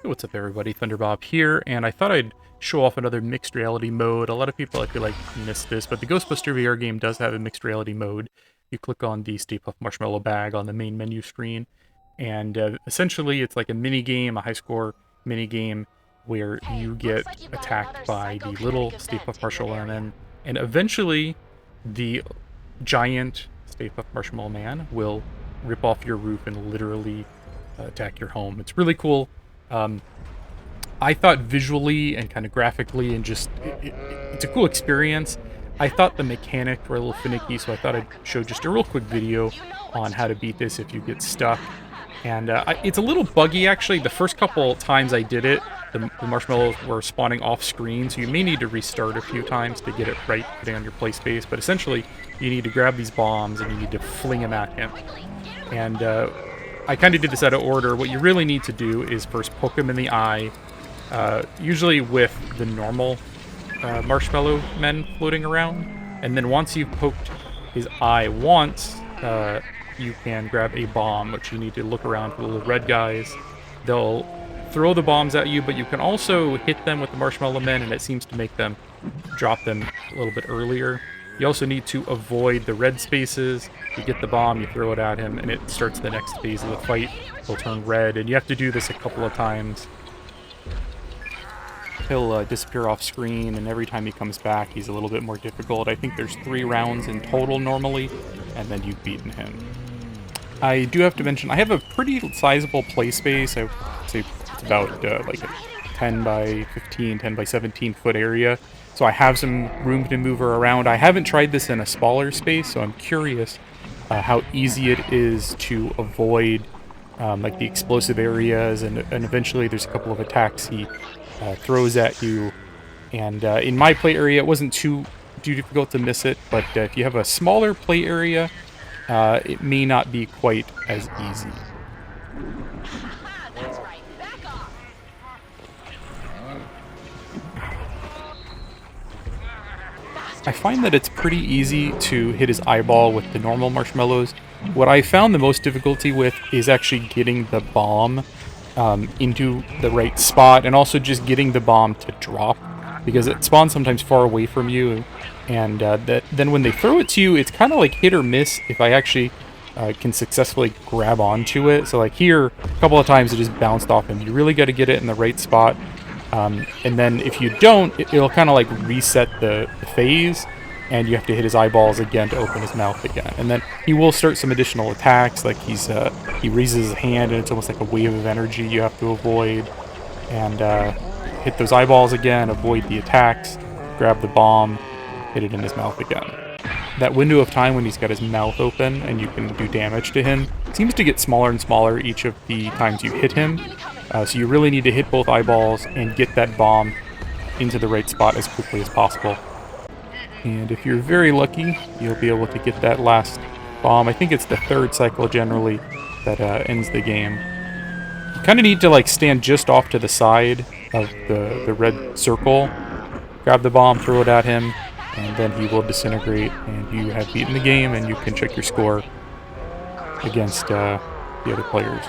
Hey, what's up everybody, Thunderbob here, and I thought I'd show off another mixed reality mode. A lot of people I feel like missed this, but the Ghostbuster VR game does have a mixed reality mode. You click on the Stay Puft Marshmallow bag on the main menu screen, and essentially it's like a mini game, a high score mini game, where you get attacked by the little Stay Puft Marshmallow Man, and eventually the giant Stay Puft Marshmallow Man will rip off your roof and literally attack your home. It's really cool. Um, I thought visually and kind of graphically and just it's a cool experience. I thought the mechanics were a little finicky, so I thought I'd show just a real quick video on how to beat this if you get stuck. And it's a little buggy actually. The first couple times I did it, the marshmallows were spawning off screen, so you may need to restart a few times to get it right, depending on your play space. But essentially, you need to grab these bombs and you need to fling them at him. And I kind of did this out of order. What you really need to do is first poke him in the eye, usually with the normal marshmallow men floating around. And then once you've poked his eye once, you can grab a bomb, which you need to look around for the little red guys. They'll throw the bombs at you, but you can also hit them with the marshmallow men, and it seems to make them drop them a little bit earlier. You also need to avoid the red spaces. You get the bomb, you throw it at him, and it starts the next phase of the fight. He'll turn red, and you have to do this a couple of times. He'll disappear off screen, and every time he comes back, he's a little bit more difficult. I think there's 3 rounds in total normally, and then you've beaten him. I do have to mention, I have a pretty sizable play space. I would say it's about like a 10 by 15, 10 by 17 foot area. So I have some room to move her around. I haven't tried this in a smaller space, so I'm curious how easy it is to avoid like the explosive areas, and eventually there's a couple of attacks he throws at you. And in my play area, it wasn't too difficult to miss it, but if you have a smaller play area, it may not be quite as easy. I find that it's pretty easy to hit his eyeball with the normal marshmallows. What I found the most difficulty with is actually getting the bomb into the right spot, and also just getting the bomb to drop, because it spawns sometimes far away from you, and then when they throw it to you, it's kind of like hit or miss if I actually can successfully grab onto it. So like here, a couple of times it just bounced off him. You really got to get it in the right spot. And then if you don't, it'll kind of like reset the phase, and you have to hit his eyeballs again to open his mouth again. And then he will start some additional attacks, like he raises his hand, and it's almost like a wave of energy you have to avoid. And hit those eyeballs again, avoid the attacks, grab the bomb, hit it in his mouth again. That window of time when he's got his mouth open and you can do damage to him seems to get smaller and smaller each of the times you hit him. So you really need to hit both eyeballs and get that bomb into the right spot as quickly as possible. And if you're very lucky, you'll be able to get that last bomb. I think it's the 3rd cycle generally that ends the game. You kind of need to like stand just off to the side of the red circle, grab the bomb, throw it at him, and then he will disintegrate, and you have beaten the game, and you can check your score against the other players.